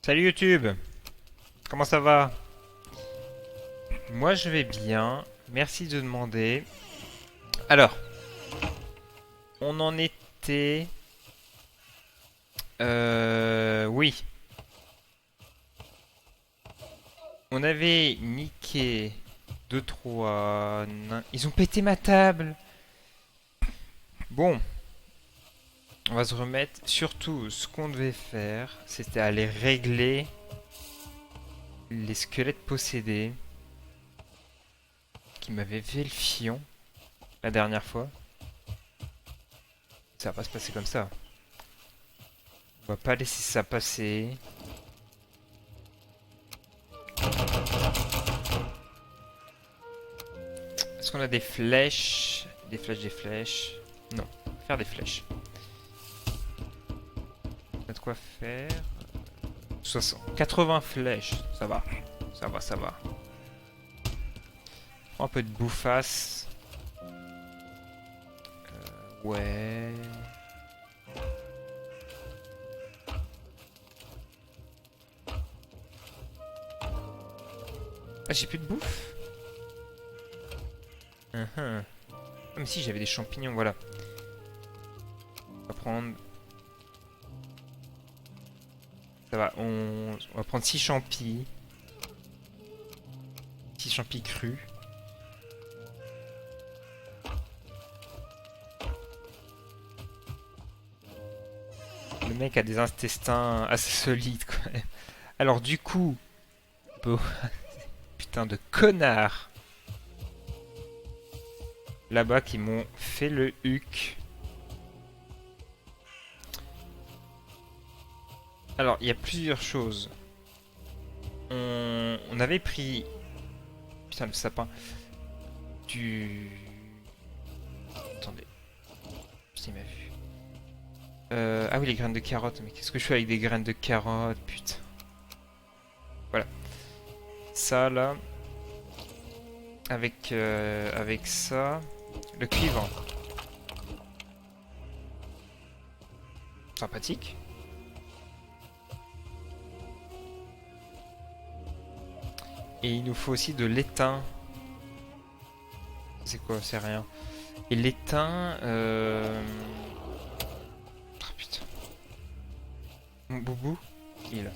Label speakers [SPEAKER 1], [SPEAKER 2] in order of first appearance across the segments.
[SPEAKER 1] Salut YouTube, comment ça va? Moi je vais bien, merci de demander. Alors, on en était... Oui, on avait niqué deux trois nains. Ils ont pété ma table. Bon, on va se remettre. Surtout, ce qu'on devait faire, c'était aller régler les squelettes possédés qui m'avaient fait le fion la dernière fois. Ça va pas se passer comme ça. On va pas laisser ça passer. Est-ce qu'on a des flèches? Des flèches, des flèches. Non, on va faire des flèches. On a de quoi faire. 80 flèches, ça va. Ça va, ça va. Prends un peu de bouffasse. Ouais. Ah, j'ai plus de bouffe. Ah, mais si, j'avais des champignons, voilà. On va prendre... Ça va, on va prendre 6 champis. 6 champis crus. Le mec a des intestins assez solides, quand même. Alors, du coup... Putain de connard là-bas qui m'ont fait le huc. Alors, il y a plusieurs choses. On avait pris... Putain, le sapin. Du... Attendez. Il m'a vu. Ah oui, les graines de carottes. Mais qu'est-ce que je fais avec des graines de carottes? Putain. Voilà. Ça, là. Avec ça. Le cuivre. Sympathique. Et il nous faut aussi de l'étain. C'est quoi? C'est rien. Et l'étain... Ah putain. Mon boubou? Il est là.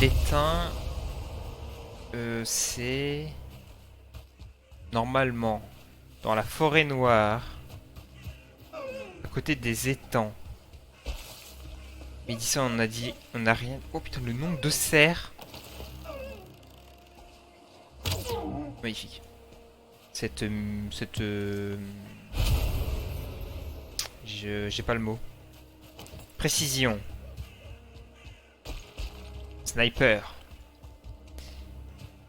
[SPEAKER 1] L'étain... c'est... Normalement, dans la forêt noire, à côté des étangs. Mais dit ça, on a dit... On a rien... Oh putain, le nombre de cerfs. Magnifique. J'ai pas le mot. Précision. Sniper.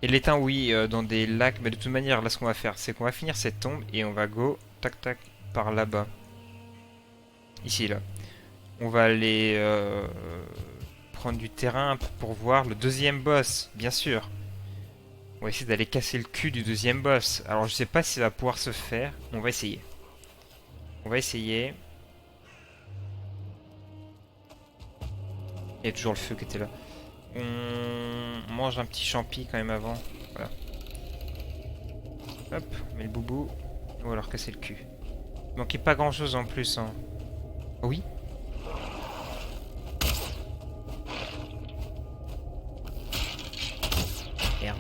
[SPEAKER 1] Et l'étain, oui, dans des lacs. Mais de toute manière, là, ce qu'on va faire, c'est qu'on va finir cette tombe et on va go, tac, tac, par là-bas. Ici, là. On va aller prendre du terrain pour voir le deuxième boss, bien sûr. On va essayer d'aller casser le cul du deuxième boss. Alors, je sais pas si ça va pouvoir se faire. On va essayer. On va essayer. Il y a toujours le feu qui était là. On mange un petit champi quand même avant. Voilà. Hop, on met le boubou. Ou alors casser le cul. Il manquait pas grand chose en plus. Hein. Oh oui. Merde.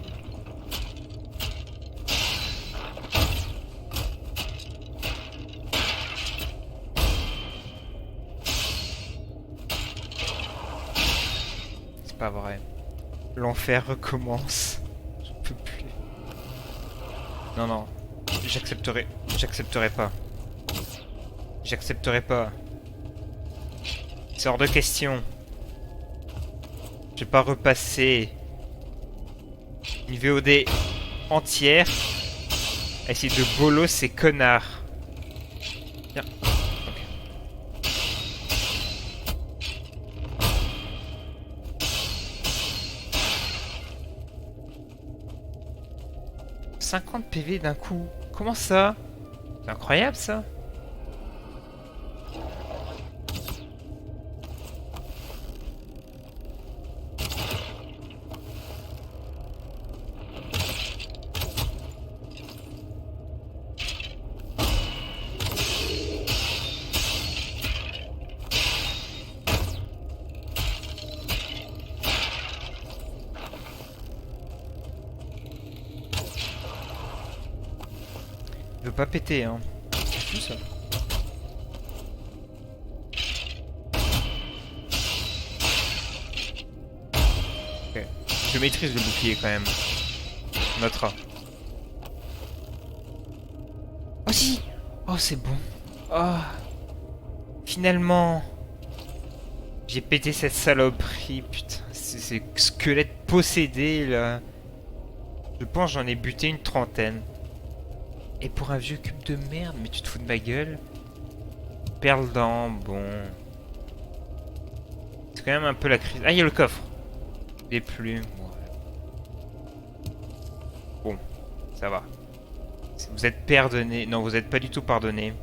[SPEAKER 1] C'est pas vrai. L'enfer recommence. Je peux plus. Non, non. J'accepterai. J'accepterai pas. J'accepterai pas. C'est hors de question. Je vais pas repasser une VOD entière à essayer de bolo ces connards. Tiens. Ok. 50 PV d'un coup. Comment ça? C'est incroyable ça. pas péter, hein. C'est tout ça. Ok. Je maîtrise le bouclier quand même. On notera. Oh si. Oh c'est bon. Oh. Finalement. J'ai pété cette saloperie, putain. Ces squelettes possédés là. Je pense j'en ai buté une trentaine. Et pour un vieux cube de merde, mais tu te fous de ma gueule? Perle d'an, bon. C'est quand même un peu la crise. Ah, il y a le coffre. Des plumes, ouais. Bon, ça va. Vous êtes pardonné. Non, vous êtes pas du tout pardonné.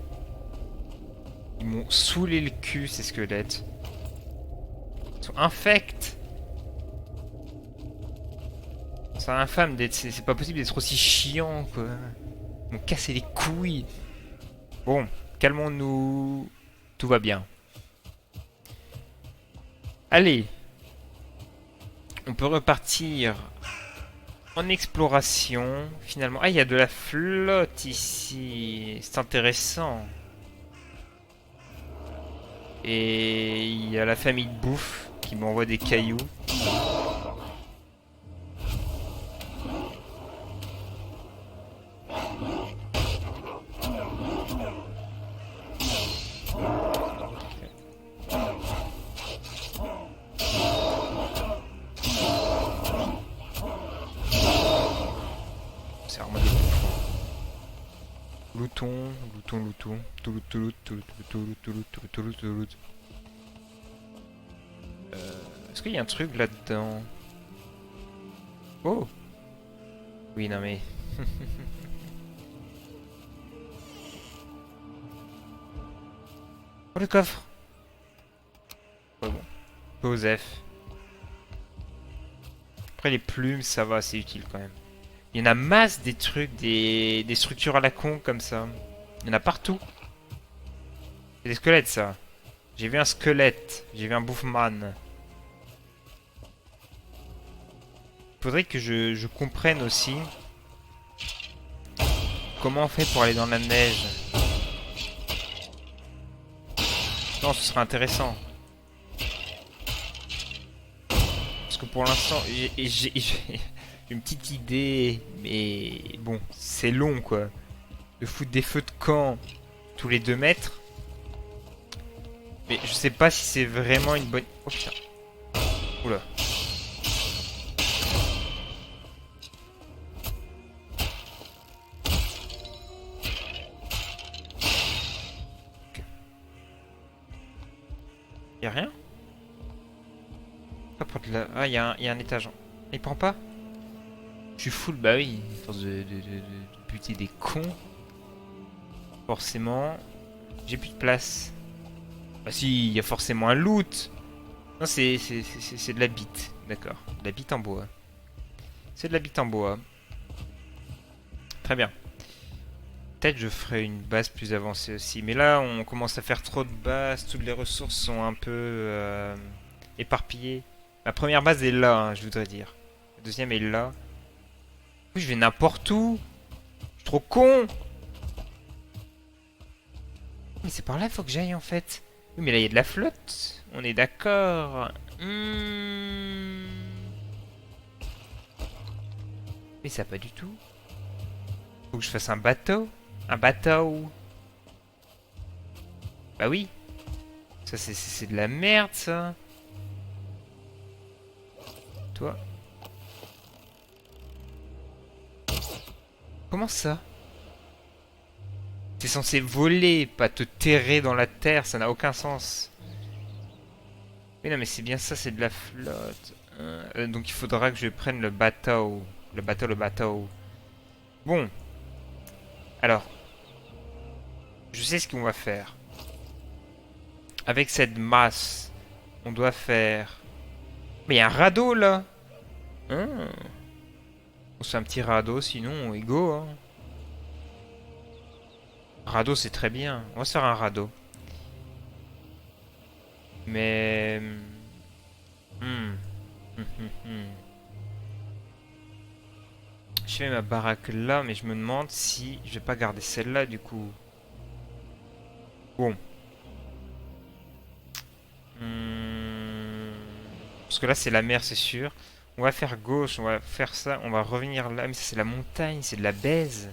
[SPEAKER 1] Ils m'ont saoulé le cul, ces squelettes. Ils sont infects. C'est infâme d'être. C'est pas possible d'être aussi chiant, quoi. Ils m'ont cassé les couilles. Bon, calmons-nous. Tout va bien. Allez. On peut repartir en exploration, finalement. Ah, il y a de la flotte ici. C'est intéressant. Et il y a la famille de bouffe qui m'envoie des cailloux. C'est vraiment des bouffons. Louton, louton, louton. Toulout, toulout, toulout, toulout, toulout, toulout, toulout, toulout. Est-ce qu'il y a un truc là-dedans? Oh! Oui, non mais... Oh, le coffre! Ouais, bon. Joseph. Après, les plumes, ça va, c'est utile quand même. Il y en a masse des trucs, des structures à la con comme ça. Il y en a partout. C'est des squelettes, ça. J'ai vu un squelette. J'ai vu un bouffman. Faudrait que je comprenne aussi comment on fait pour aller dans la neige. Non, ce serait intéressant. Parce que pour l'instant, j'ai une petite idée, mais bon, c'est long quoi. De foutre des feux de camp tous les 2 mètres. Mais je sais pas si c'est vraiment une bonne... Oh putain. Oula. Ok. Y'a rien? Pas pour de la... Ah, y a un étage. Il prend pas? Je suis full, bah oui. À force de buter des cons. Forcément. J'ai plus de place. Bah si, il y a forcément un loot. Non, c'est de la bite. D'accord. De la bite en bois. C'est de la bite en bois. Très bien. Peut-être je ferai une base plus avancée aussi. Mais là, on commence à faire trop de bases. Toutes les ressources sont un peu éparpillées. Ma première base est là, hein, je voudrais dire. La deuxième est là. Oui, je vais n'importe où. Je suis trop con. Mais c'est par là qu'il faut que j'aille en fait. Oui, mais là, il y a de la flotte. On est d'accord. Mais ça pas du tout. Faut que je fasse un bateau. Un bateau. Bah oui. Ça, c'est de la merde, ça. Toi. Comment ça? T'es censé voler, pas te terrer dans la terre. Ça n'a aucun sens. Mais non, mais c'est bien ça, c'est de la flotte. Donc il faudra que je prenne le bateau. Le bateau, le bateau. Bon. Alors. Je sais ce qu'on va faire. Avec cette masse, on doit faire... Mais il y a un radeau là. Hein, on se fait un petit radeau, sinon ego. Hein. Radeau c'est très bien. On va se faire un radeau. Mais... Je je fais ma baraque là, mais je me demande si je vais pas garder celle-là du coup. Bon. Hmm, parce que là, c'est la mer, c'est sûr. On va faire gauche, on va faire ça, on va revenir là. Mais ça, c'est la montagne, c'est de la baise.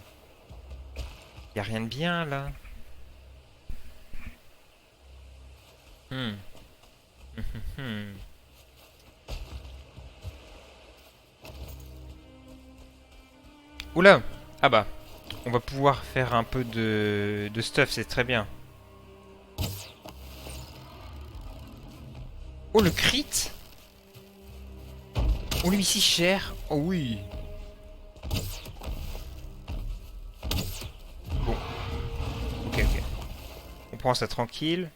[SPEAKER 1] Y a rien de bien là. Hmm. Hmm. Oula! Ah bah, on va pouvoir faire un peu de stuff, c'est très bien. Oh, le crit! Oh, lui, si cher! Oh oui! Bon, ok, ok. On prend ça tranquille.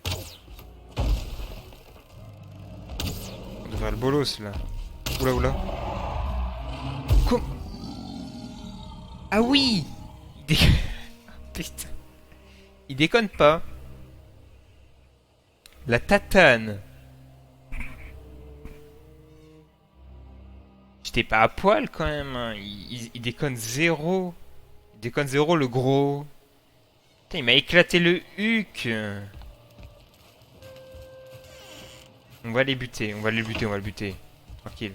[SPEAKER 1] On devrait le bolos là. Oula, oula. Quoi? Ah oui! Il dé- Putain. Il déconne pas. La tatane. J'étais pas à poil quand même, hein. Il déconne zéro. Il déconne zéro le gros. Putain, il m'a éclaté le huc. On va les buter, on va les buter, on va le buter. Tranquille.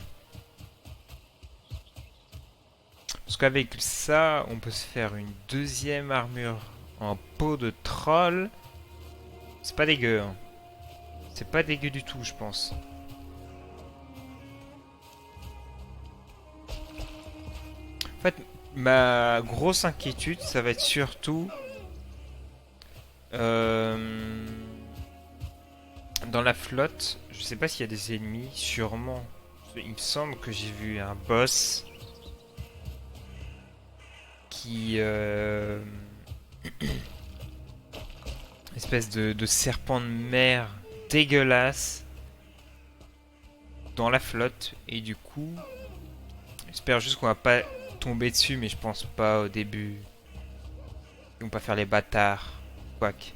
[SPEAKER 1] Parce qu'avec ça, on peut se faire une deuxième armure en peau de troll. C'est pas dégueu, hein. C'est pas dégueu du tout, je pense. En fait, ma grosse inquiétude, ça va être surtout euh, dans la flotte. Je sais pas s'il y a des ennemis, sûrement. Il me semble que j'ai vu un boss qui espèce de serpent de mer dégueulasse dans la flotte et du coup j'espère juste qu'on va pas tomber dessus mais je pense pas au début. Ils vont pas faire les bâtards. Quoique.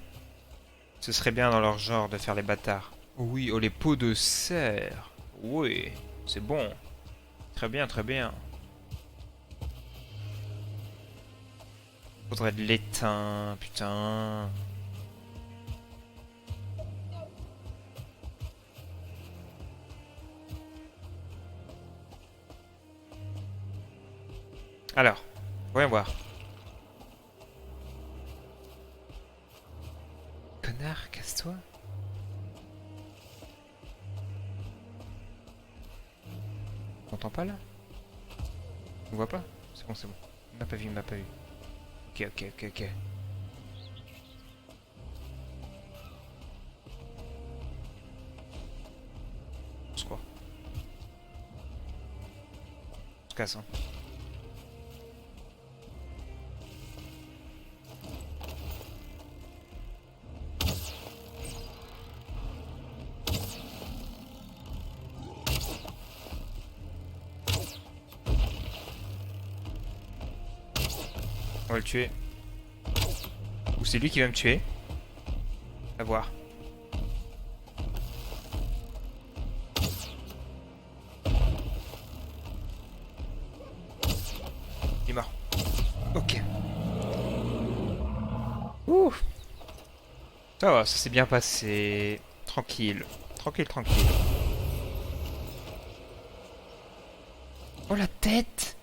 [SPEAKER 1] Ce serait bien dans leur genre de faire les bâtards. Oh oui, oh les peaux de cerf. Oui, c'est bon. Très bien, très bien. Faudrait de l'étain, putain. Alors, voyons voir. Connard, casse-toi. T'entends pas là? On voit pas? C'est bon, c'est bon. Il m'a pas vu, il m'a pas vu. Ok, ok, ok, ok. On se croit. On se casse, hein. On va le tuer. Ou c'est lui qui va me tuer. À voir. Il est mort. Ok. Ouh. Ça va, ça s'est bien passé. Tranquille. Tranquille, tranquille. Oh la tête!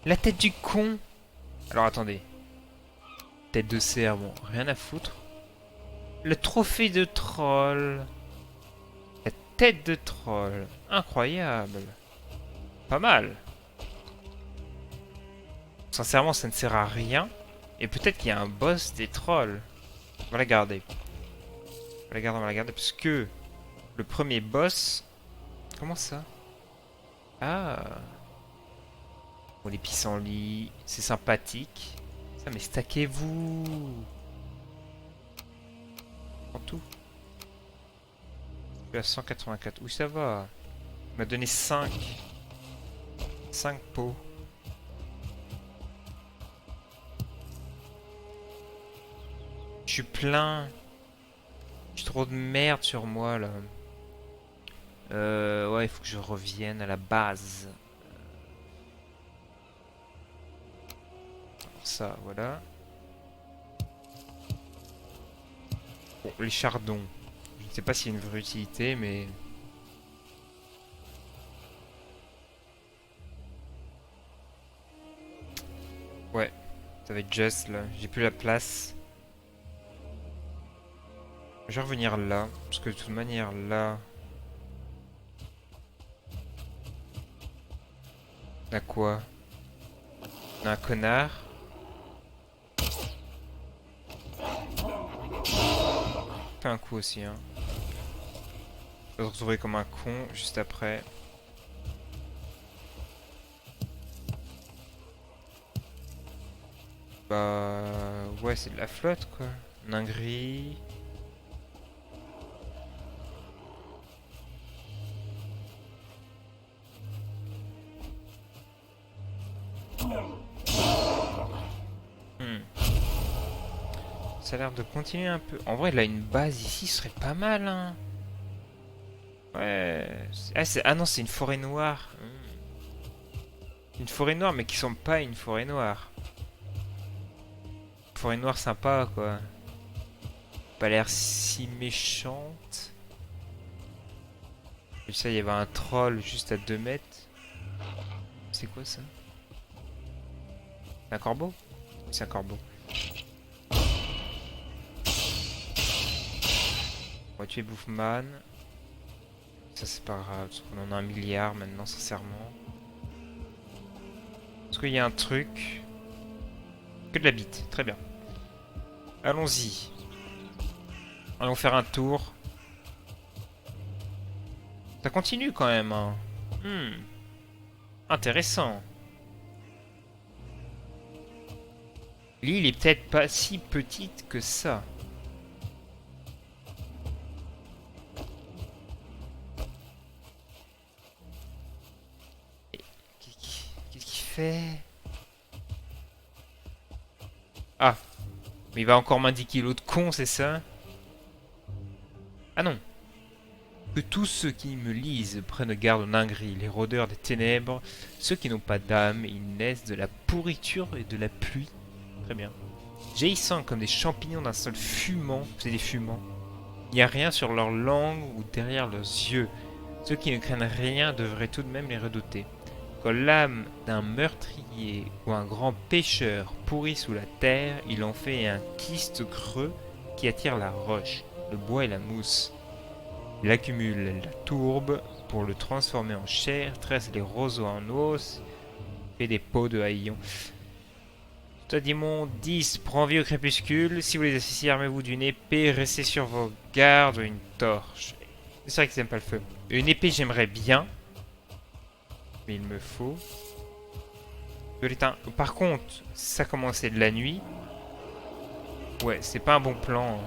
[SPEAKER 1] La tête du con! Alors attendez. Tête de cerf, bon, rien à foutre. Le trophée de troll. La tête de troll. Incroyable. Pas mal. Sincèrement, ça ne sert à rien. Et peut-être qu'il y a un boss des trolls. On va la garder. On va la garder, on va la garder. Parce que le premier boss... Comment ça? Ah. Bon, les pissenlits, c'est sympathique. Ça, mais stackez-vous. En tout. Je suis à 184. Oui, ça va. Il m'a donné 5. 5 pots. Je suis plein. J'ai trop de merde sur moi là. Ouais, il faut que je revienne à la base. ça, voilà. Bon, les chardons. Je ne sais pas s'il y a une vraie utilité, mais... Ouais, ça va être juste là. J'ai plus la place. Je vais revenir là, parce que de toute manière, là... On a quoi? On a un connard. Fait un coup aussi, hein. Je vais se retrouver comme un con juste après. Bah... Ouais, c'est de la flotte, quoi. Ningri... Hmm. Ça a l'air de continuer un peu. En vrai, là, une base ici serait pas mal, hein. Ouais. Ah non, c'est une forêt noire. Une forêt noire, mais qui sont pas une forêt noire. Une forêt noire sympa, quoi. Pas l'air si méchante. Et ça, il y avait un troll juste à 2 mètres. C'est quoi ça? Un corbeau? C'est un corbeau. On va tuer Bouffman. Ça c'est pas grave, parce qu'on en a 1 milliard maintenant, sincèrement. Est-ce qu'il y a un truc? Que de la bite, très bien. Allons-y. Allons faire un tour. Ça continue quand même, hein. Intéressant. L'île est peut-être pas si petite que ça. Qu'est-ce qu'il fait? Ah, mais il va encore m'indiquer l'autre con, c'est ça? Ah non. Que tous ceux qui me lisent prennent garde aux dingueries, les rôdeurs des ténèbres, ceux qui n'ont pas d'âme, ils naissent de la pourriture et de la pluie. Très bien. Jaillissant comme des champignons d'un sol fumant, c'est des fumants. Il n'y a rien sur leur langue ou derrière leurs yeux. Ceux qui ne craignent rien devraient tout de même les redouter. Quand l'âme d'un meurtrier ou un grand pêcheur pourrit sous la terre, il en fait un kyste creux qui attire la roche, le bois et la mousse. Il accumule la tourbe pour le transformer en chair, tresse les roseaux en os, fait des pots de haillons. Toi, Dimon 10, prends vie au crépuscule. Si vous les associez, armez-vous d'une épée, restez sur vos gardes ou une torche. C'est vrai qu'ils aiment pas le feu. Une épée, j'aimerais bien. Mais il me faut. De l'éteindre. Par contre, ça commençait de la nuit. Ouais, c'est pas un bon plan.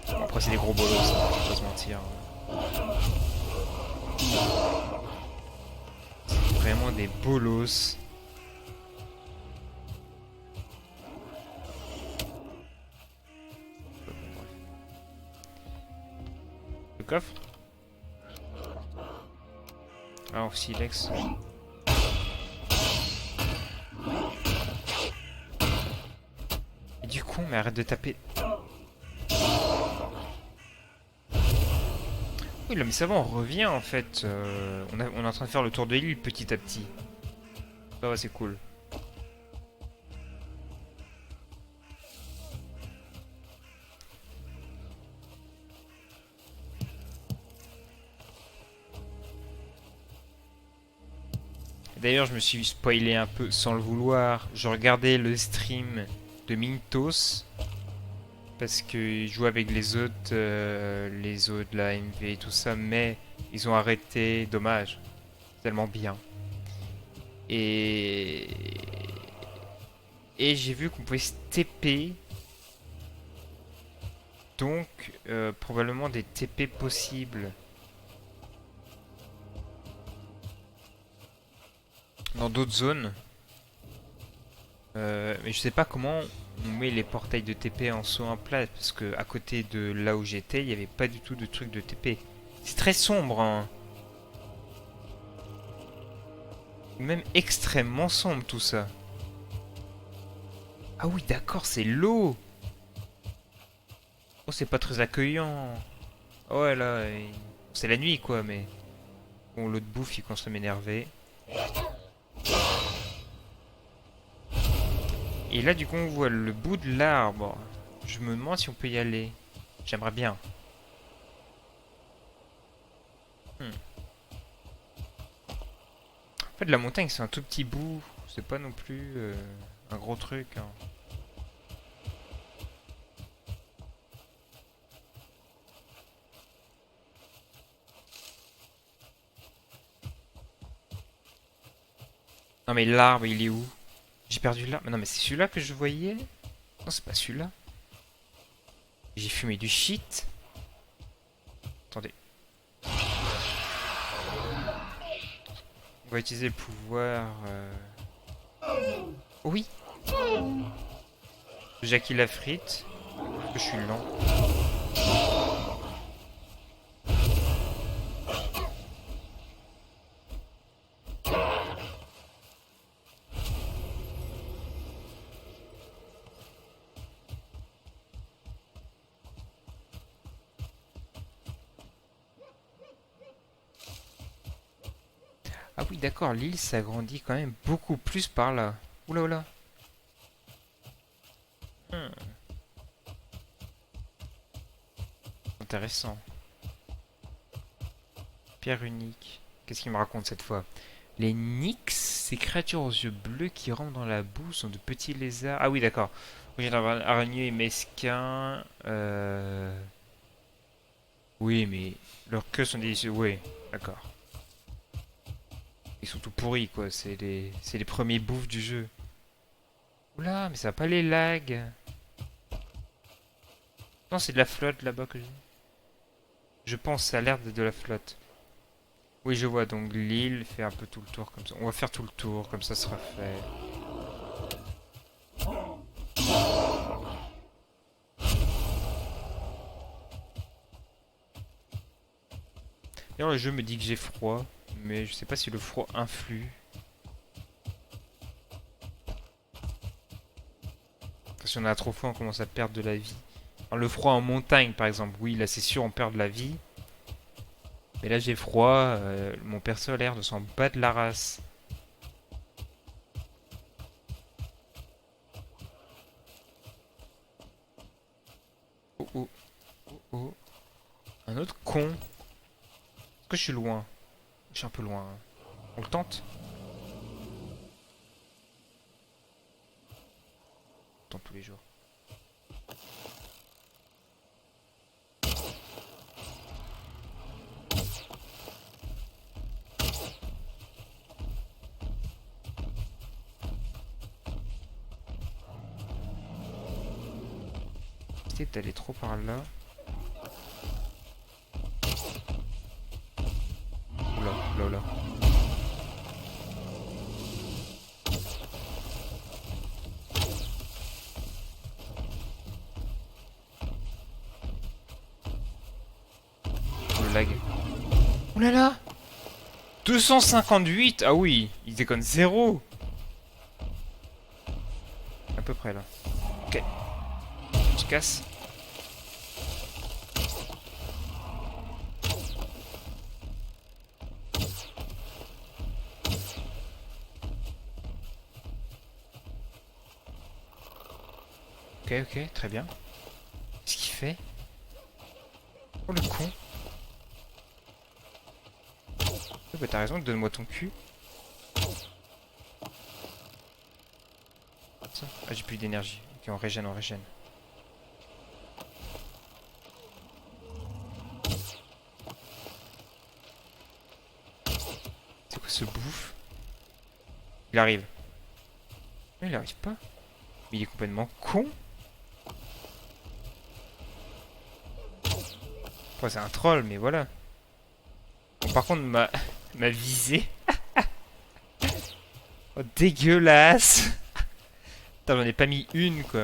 [SPEAKER 1] Bon, après, c'est des gros bolos, ça, on va pas se mentir. C'est vraiment des bolos. Le coffre. Ah, silex. Et du coup, mais arrête de taper. Oui, là, mais ça va, on revient en fait. On est en train de faire le tour de l'île petit à petit. Ça va, c'est cool. D'ailleurs, je me suis spoilé un peu sans le vouloir. Je regardais le stream de Mintos parce que je jouais avec les autres de la MV et tout ça, mais ils ont arrêté. Dommage, tellement bien. Et j'ai vu qu'on pouvait se TP, donc probablement des TP possibles dans d'autres zones. Mais je sais pas comment on met les portails de TP en saut en place, parce que à côté de là où j'étais, il n'y avait pas du tout de truc de TP. C'est très sombre, hein. Même extrêmement sombre tout ça. Ah oui, d'accord, c'est l'eau. Oh, c'est pas très accueillant. Ouais, là, c'est la nuit, quoi, mais... Bon, l'autre bouffe, il commence à m'énerver. Et là, du coup, on voit le bout de l'arbre. Je me demande si on peut y aller. J'aimerais bien. Hmm. En fait, la montagne, c'est un tout petit bout. C'est pas non plus un gros truc, hein. Non, mais l'arbre, il est où? J'ai perdu l'arbre. Non, mais c'est celui-là que je voyais? Non, c'est pas celui-là. J'ai fumé du shit. Attendez. On va utiliser le pouvoir... Oh oui! Jackie la frite. Je suis lent. Ah oui, d'accord, l'île s'agrandit quand même beaucoup plus par là. Oula, oula. Hmm, intéressant. Pierre unique. Qu'est-ce qu'il me raconte cette fois? Les Nyx, ces créatures aux yeux bleus qui rampent dans la boue, sont de petits lézards. Ah oui, d'accord. Origine aragneux et mesquin. Oui, mais leurs queues sont délicieuses. Oui, d'accord. Ils sont tout pourris, quoi. C'est les premiers bouffes du jeu. Oula, mais ça va pas les lags. Non, c'est de la flotte là-bas que j'ai. Je pense, ça a l'air de la flotte. Oui, je vois, donc l'île fait un peu tout le tour comme ça. On va faire tout le tour, comme ça sera fait. D'ailleurs, le jeu me dit que j'ai froid, mais je sais pas si le froid influe. Si on a trop froid, on commence à perdre de la vie. Alors, le froid en montagne, par exemple, oui, là c'est sûr, on perd de la vie. Mais là j'ai froid, mon perso a l'air de s'en battre la race. Oh oh, oh oh. Un autre con. Est-ce que je suis loin? Je suis un peu loin, hein. On le tente? On tente tous les jours. Éviter d'aller trop par là. Oula, oula, oula. Le lag. Oulala là là, 258. Ah oui, il déconne zéro. À peu près là. Ok, je casse. Ok, ok, très bien. Qu'est-ce qu'il fait? Oh le con. Oh, bah t'as raison, donne-moi ton cul. Ça. Ah j'ai plus d'énergie. Ok, on régène, on régène. C'est quoi ce bouffe? Il arrive. Mais il arrive pas. Mais il est complètement con. Enfin, c'est un troll, mais voilà. Bon, par contre, ma visée. Oh, dégueulasse. Putain, j'en ai pas mis une, quoi.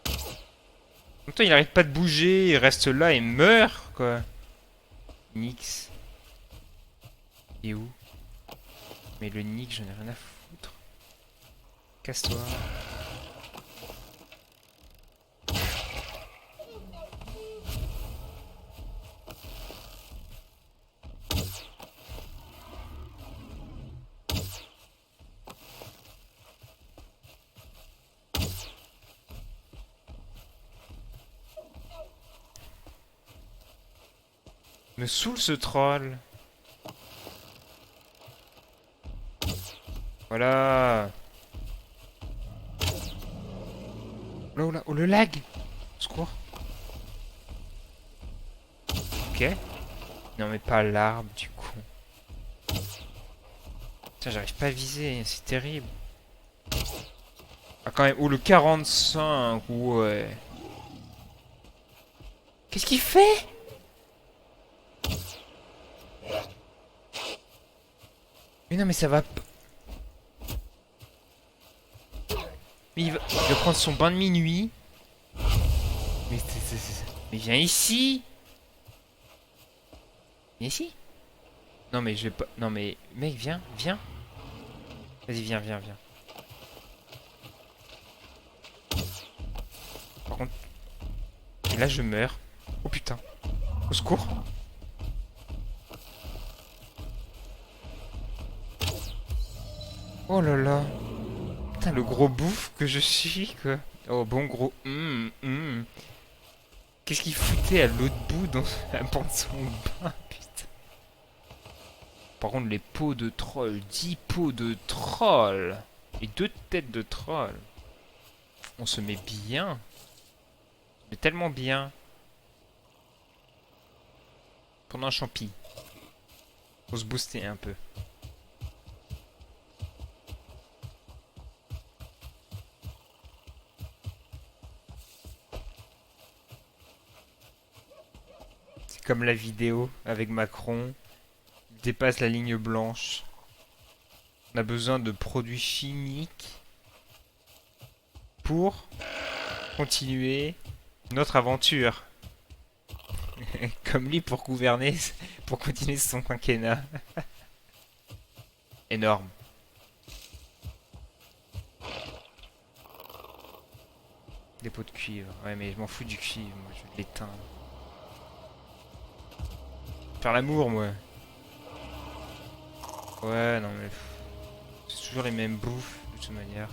[SPEAKER 1] En même temps, il arrête pas de bouger, il reste là et meurt, quoi. Nix. Et où? Mais le nick, j'en ai rien à foutre. Casse-toi. Me saoule ce troll. Voilà. Là, oh là, oh le lag. Au secours. Ok. Non mais pas l'arbre du coup. Putain, j'arrive pas à viser, c'est terrible. Ah quand même, oh le 45, ouais. Qu'est-ce qu'il fait? Mais non mais ça va... Mais il va prendre son bain de minuit. Mais, mais viens ici. Viens ici. Non mais je vais pas... Non mais mec viens, viens. Vas-y viens, viens, viens. Par contre... Et là je meurs. Oh putain. Au secours. Oh là là. Putain le gros bouffe que je suis quoi. Oh bon gros... Qu'est-ce qu'il foutait à l'autre bout dans la bande de son bain, putain. Par contre, les peaux de troll, 10 peaux de troll et 2 têtes de troll. On se met bien. Mais tellement bien. Pendant un champi. Faut se booster un peu. C'est comme la vidéo avec Macron. Il dépasse la ligne blanche. On a besoin de produits chimiques pour continuer notre aventure. Comme lui pour gouverner, pour continuer son quinquennat. Énorme. Des pots de cuivre. Ouais, mais je m'en fous du cuivre, moi, je vais l'éteindre. Faire l'amour, moi. Ouais, non, mais... C'est toujours les mêmes bouffes, de toute manière.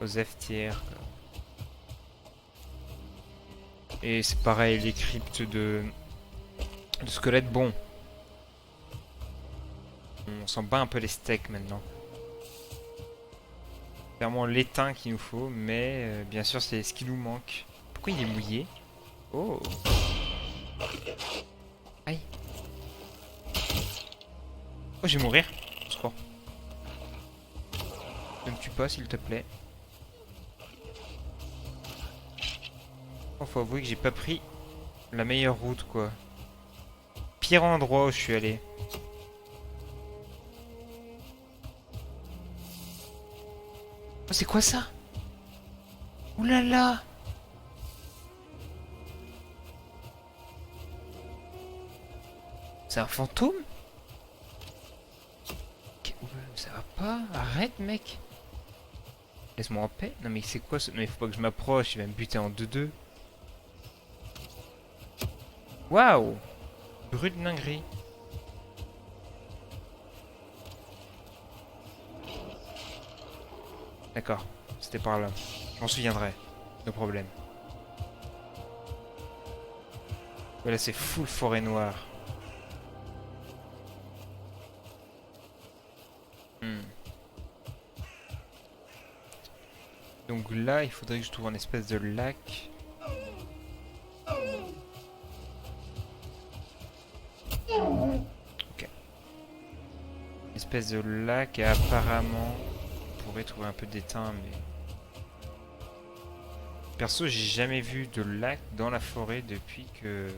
[SPEAKER 1] Aux F tiers, quoi. Et c'est pareil, les cryptes de squelettes, bon. On s'en bat un peu les steaks maintenant. Clairement l'étain qu'il nous faut, mais bien sûr c'est ce qui nous manque. Pourquoi il est mouillé? Oh. Aïe. Oh, je vais mourir, je crois. Ne me tue pas s'il te plaît. Oh, faut avouer que j'ai pas pris la meilleure route quoi. Pire endroit où je suis allé. Oh, c'est quoi ça? Ouh là là! C'est un fantôme? Ça va pas? Arrête mec! Laisse-moi en paix. Non mais c'est quoi ce... Non mais faut pas que je m'approche, il va me buter en 2-2. Waouh! Brut de dinguerie. D'accord, c'était par là. Je m'en souviendrai. No problème. Voilà, c'est full forêt noire. Donc là, il faudrait que je trouve un espèce de lac. Ok. Une espèce de lac et apparemment, on pourrait trouver un peu d'étain, mais... Perso, j'ai jamais vu de lac dans la forêt depuis que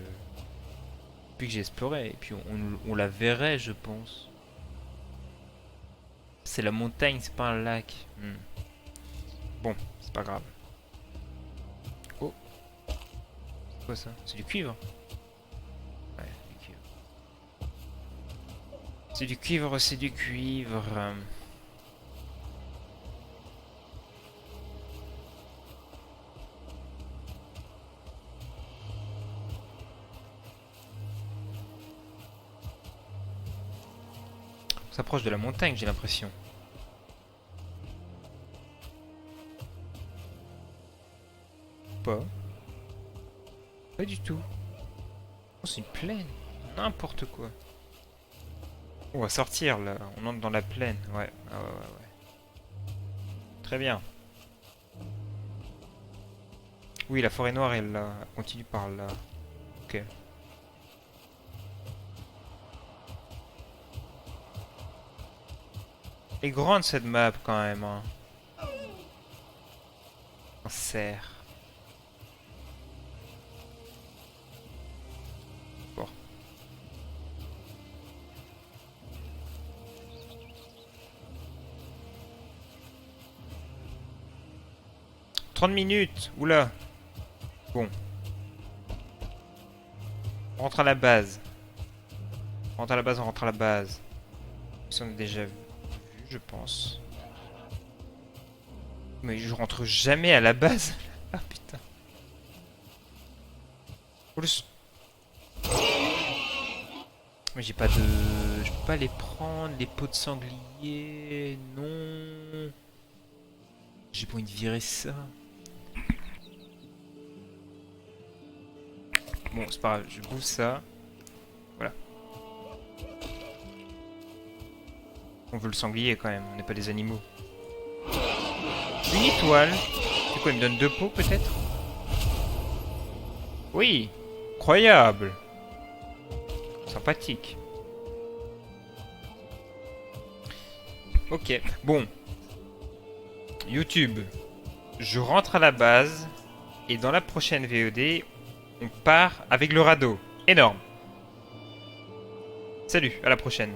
[SPEAKER 1] j'ai exploré. Et puis on la verrait, je pense. C'est la montagne, c'est pas un lac. Bon, c'est pas grave. Oh, c'est quoi ça? C'est du cuivre? Ouais, du cuivre. C'est du cuivre, c'est du cuivre. On s'approche de la montagne, j'ai l'impression. Pas. Pas du tout. Oh, c'est une plaine. N'importe quoi. On va sortir là. On entre dans la plaine. Ouais. Ah, ouais. Très bien. Oui, la forêt noire, elle, là, elle continue par là. Ok. Elle est grande cette map quand même. Hein. Un cerf. Bon. 30 minutes. Oula. Bon. On rentre à la base. On rentre à la base, on rentre à la base. Ça on a déjà vu, je pense. Mais je rentre jamais à la base. Ah putain. Oh, mais j'ai pas de... Je peux pas les prendre, les peaux de sanglier. Non. J'ai pas envie de virer ça. Bon, c'est pas grave, je bouffe ça. Voilà. On veut le sanglier quand même, on n'est pas des animaux. Une étoile. C'est quoi, il me donne 2 pots peut-être? Oui. Incroyable. Sympathique. Ok, bon. YouTube. Je rentre à la base. Et dans la prochaine VOD, on part avec le radeau. Énorme. Salut, à la prochaine.